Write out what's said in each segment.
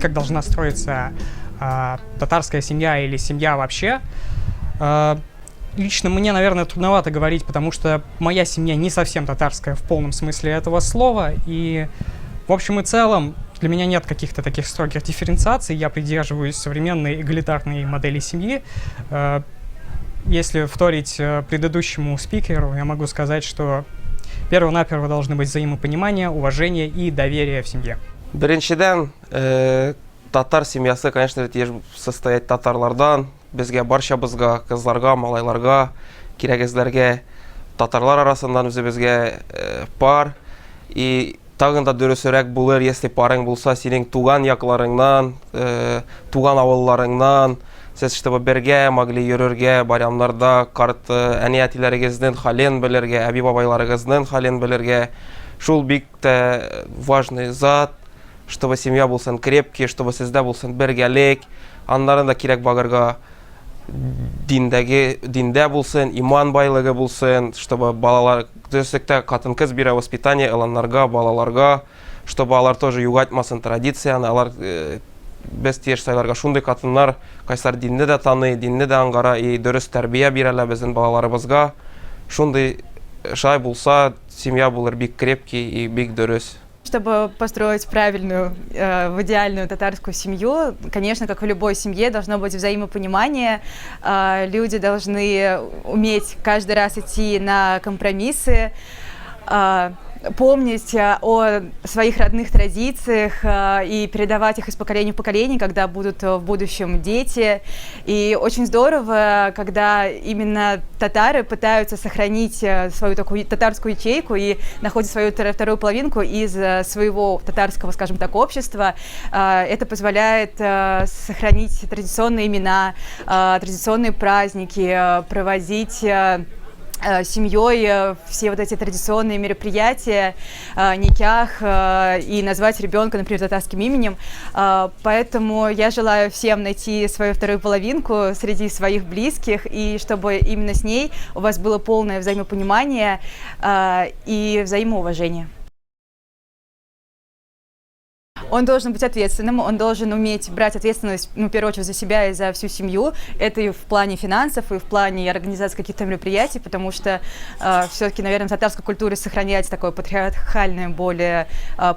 как должна строиться татарская семья или семья вообще. Лично мне, наверное, трудновато говорить, потому что моя семья не совсем татарская в полном смысле этого слова. И в общем и целом для меня нет каких-то таких строгих дифференциаций. Я придерживаюсь современной эгалитарной модели семьи. Если вторить предыдущему спикеру, я могу сказать, что перво-наперво должны быть взаимопонимание, уважение и доверие в семье. Беренчиден, татар семьясы, конечно, состоять татарлардан. Безге барчабызга, кызларга, малайларга, кирәгезләргә, татарлар арасыннан үзебезгә пар. И тагын да дөресрәк булыр, если парың булса, синең туган якларыңнан, туган авылларыңнан, сез чтобы бергә могли йөрергә, байрамнарда әни-әтиләрегезнең хәлен белергә, әби-бабайларыгызның хәлен белергә. Шул бик тә важный зат, чтобы семья булсын крепкий, чтобы сездә булсын бергәлек, аннарын да кирәк багырга диндә булсын, иман байлыгы булсын, чтобы балалар төсектә катын-кыз бирә воспитание аланнарга, балаларга, чтобы алар тоже югатмасын традицияны, алар без тиеш сайларга шундый катыннар, кайсар динне дә таный, динне дә аңгара и дөрес тәрбия бирәләр безнең балаларыбызга. Шундый шай булса, семья булыр бик крепкий и бик дөрес. Чтобы построить правильную, в идеальную татарскую семью, конечно, как в любой семье, должно быть взаимопонимание. Люди должны уметь каждый раз идти на компромиссы, помнить о своих родных традициях и передавать их из поколения в поколение, когда будут в будущем дети. И очень здорово, когда именно татары пытаются сохранить свою такую татарскую ячейку и находят свою вторую половинку из своего татарского, скажем так, общества. Это позволяет сохранить традиционные имена, традиционные праздники, проводить семьей все вот эти традиционные мероприятия, никях, и назвать ребенка, например, татарским именем. Поэтому я желаю всем найти свою вторую половинку среди своих близких, и чтобы именно с ней у вас было полное взаимопонимание и взаимоуважение. Он должен быть ответственным, он должен уметь брать ответственность, в первую очередь, за себя и за всю семью. Это и в плане финансов, и в плане организации каких-то мероприятий, потому что все-таки, наверное, в татарской культуре сохраняется такое патриархальное более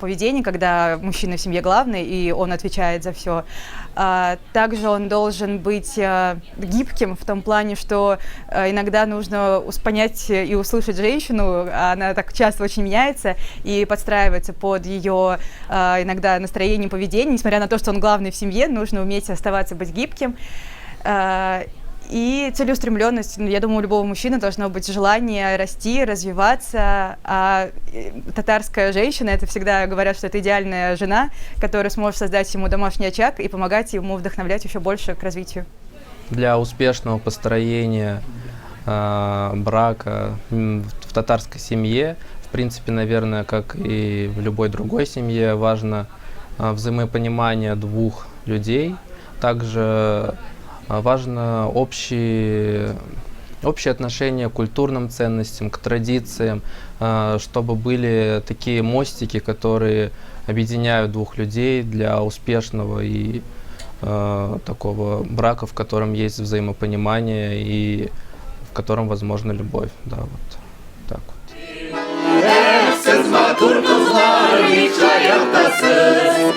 поведение, когда мужчина в семье главный, и он отвечает за все. Также он должен быть гибким в том плане, что иногда нужно понять и услышать женщину, она так часто очень меняется, и подстраивается под ее иногда настроение, поведение. Несмотря на то, что он главный в семье, нужно уметь оставаться, быть гибким. И целеустремленность. Я думаю, у любого мужчины должно быть желание расти, развиваться. А татарская женщина, это всегда говорят, что это идеальная жена, которая сможет создать ему домашний очаг и помогать ему вдохновлять еще больше к развитию. Для успешного построения брака в татарской семье, в принципе, наверное, как и в любой другой семье, важно взаимопонимание двух людей. Также важно общее отношение к культурным ценностям, к традициям, чтобы были такие мостики, которые объединяют двух людей для успешного и такого брака, в котором есть взаимопонимание и в котором возможна любовь. Да, вот так вот. Siz matur kızlar hiç ayaktasız.